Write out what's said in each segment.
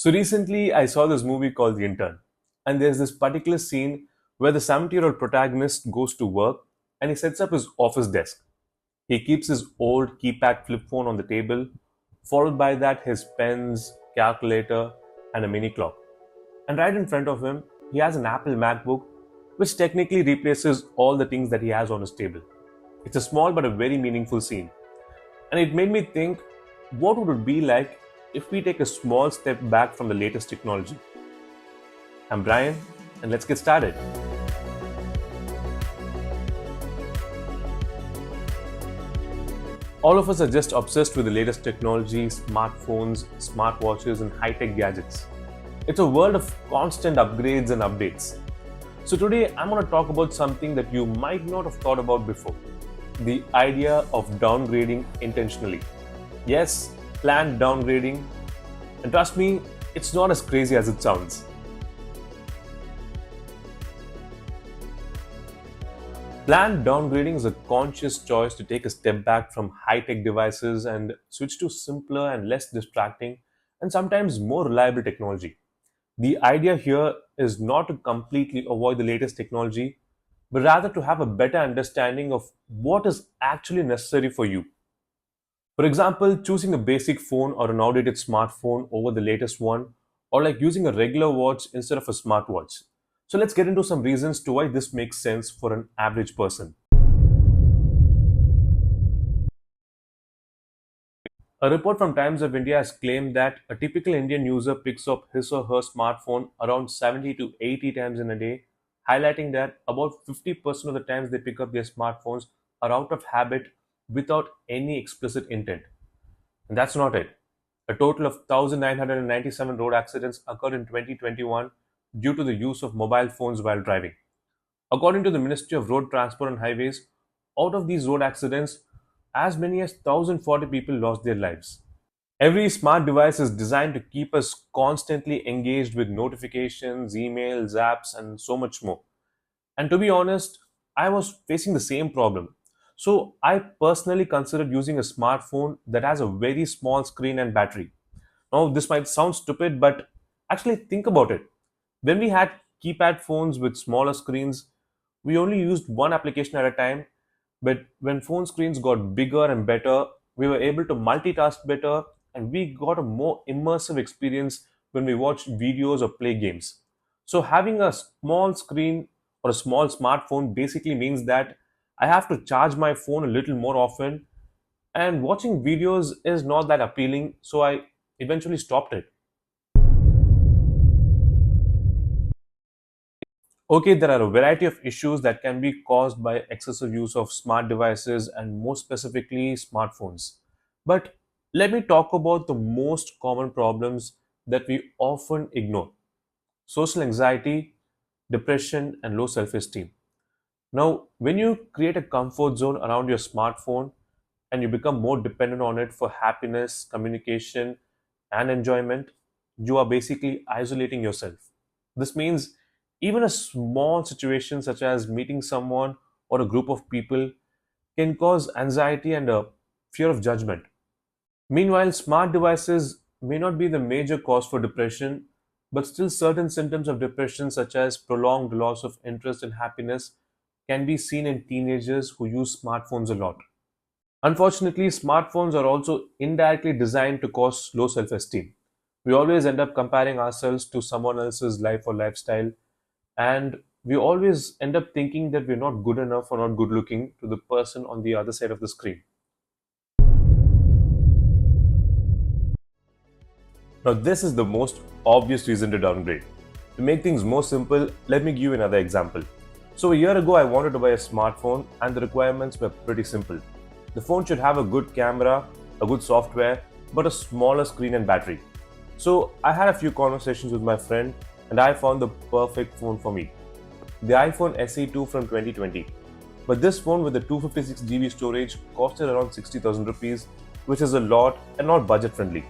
So recently, I saw this movie called The Intern, and there's this particular scene where the 70-year-old protagonist goes to work and he sets up his office desk. He keeps his old keypad flip phone on the table, followed by that his pens, calculator, and a mini clock. And right in front of him, he has an Apple MacBook, which technically replaces all the things that he has on his table. It's a small but a very meaningful scene. And it made me think, what would it be like if we take a small step back from the latest technology? I'm Brian, and let's get started. All of us are just obsessed with the latest technology, smartphones, smartwatches, and high-tech gadgets. It's a world of constant upgrades and updates. So today I'm going to talk about something that you might not have thought about before. The idea of downgrading intentionally. Yes, planned downgrading. And trust me, it's not as crazy as it sounds. Planned downgrading is a conscious choice to take a step back from high-tech devices and switch to simpler and less distracting and sometimes more reliable technology. The idea here is not to completely avoid the latest technology, but rather to have a better understanding of what is actually necessary for you. For example, choosing a basic phone or an outdated smartphone over the latest one, or like using a regular watch instead of a smartwatch. So let's get into some reasons to why this makes sense for an average person. A report from Times of India has claimed that a typical Indian user picks up his or her smartphone around 70 to 80 times in a day, highlighting that about 50% of the times they pick up their smartphones are out of habit without any explicit intent. And that's not it. A total of 1,997 road accidents occurred in 2021 due to the use of mobile phones while driving. According to the Ministry of Road Transport and Highways, out of these road accidents, as many as 1,040 people lost their lives. Every smart device is designed to keep us constantly engaged with notifications, emails, apps, and so much more. And to be honest, I was facing the same problem. So I personally considered using a smartphone that has a very small screen and battery. Now, this might sound stupid, but actually think about it. When we had keypad phones with smaller screens, we only used one application at a time. But when phone screens got bigger and better, we were able to multitask better and we got a more immersive experience when we watched videos or play games. So, having a small screen or a small smartphone basically means that I have to charge my phone a little more often, and watching videos is not that appealing, so I eventually stopped it. Okay, there are a variety of issues that can be caused by excessive use of smart devices and more specifically smartphones. But let me talk about the most common problems that we often ignore: social anxiety, depression, and low self esteem. Now, when you create a comfort zone around your smartphone and you become more dependent on it for happiness, communication, and enjoyment, you are basically isolating yourself. This means even a small situation such as meeting someone or a group of people can cause anxiety and a fear of judgment. Meanwhile, smart devices may not be the major cause for depression, but still certain symptoms of depression such as prolonged loss of interest and happiness can be seen in teenagers who use smartphones a lot. Unfortunately, smartphones are also indirectly designed to cause low self esteem. We always end up comparing ourselves to someone else's life or lifestyle, and we always end up thinking that we're not good enough or not good looking to the person on the other side of the screen. Now, this is the most obvious reason to downgrade. To make things more simple, let me give you another example. So, a year ago, I wanted to buy a smartphone, and the requirements were pretty simple. The phone should have a good camera, a good software, but a smaller screen and battery. So, I had a few conversations with my friend, and I found the perfect phone for me: the iPhone SE2 from 2020. But this phone with the 256 GB storage costed around 60,000 rupees, which is a lot and not budget friendly.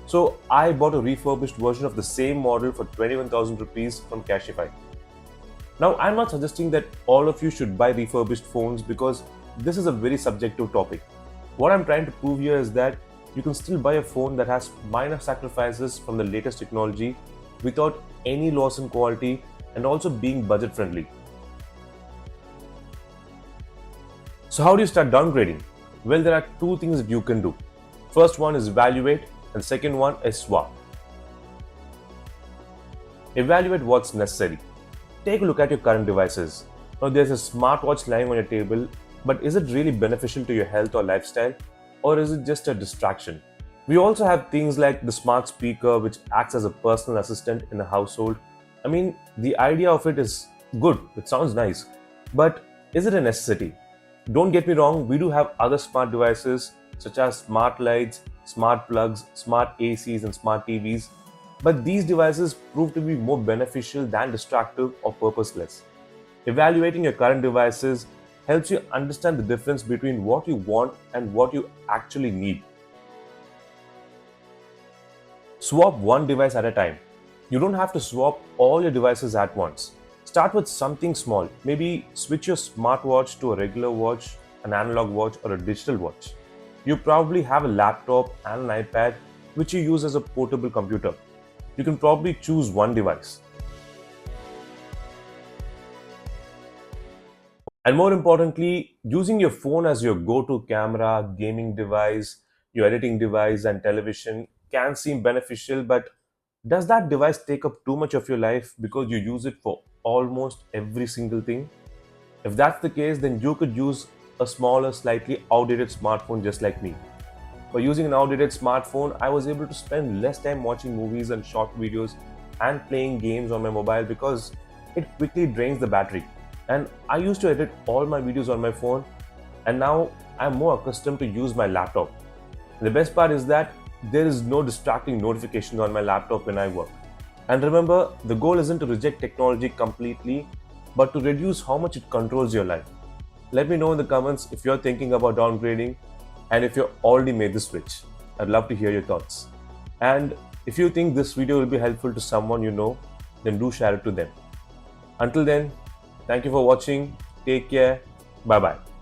So I bought a refurbished version of the same model for 21,000 rupees from Cashify. Now, I'm not suggesting that all of you should buy refurbished phones because this is a very subjective topic. What I'm trying to prove here is that you can still buy a phone that has minor sacrifices from the latest technology without any loss in quality and also being budget friendly. So how do you start downgrading? Well, there are two things that you can do. First one is evaluate and second one is swap. Evaluate what's necessary. Take a look at your current devices. Now there's a smartwatch lying on your table, but is it really beneficial to your health or lifestyle, or is it just a distraction? We also have things like the smart speaker, which acts as a personal assistant in a household. I mean, the idea of it is good, it sounds nice, but is it a necessity? Don't get me wrong, we do have other smart devices such as smart lights, smart plugs, smart ACs, and smart TVs, but these devices prove to be more beneficial than distractive or purposeless. Evaluating your current devices helps you understand the difference between what you want and what you actually need. Swap one device at a time. You don't have to swap all your devices at once. Start with something small. Maybe switch your smartwatch to a regular watch, an analog watch, or a digital watch. You probably have a laptop and an iPad which you use as a portable computer. You can probably choose one device. And more importantly, using your phone as your go-to camera, gaming device, your editing device, and television can seem beneficial, but does that device take up too much of your life because you use it for almost every single thing? If that's the case, then you could use a smaller, slightly outdated smartphone just like me. By using an outdated smartphone, I was able to spend less time watching movies and short videos and playing games on my mobile because it quickly drains the battery. And I used to edit all my videos on my phone, and now I'm more accustomed to use my laptop. The best part is that there is no distracting notification on my laptop when I work. And remember, the goal isn't to reject technology completely, but to reduce how much it controls your life. Let me know in the comments if you're thinking about downgrading and if you've already made the switch. I'd love to hear your thoughts. And if you think this video will be helpful to someone you know, then do share it to them. Until then, thank you for watching. Take care. Bye bye.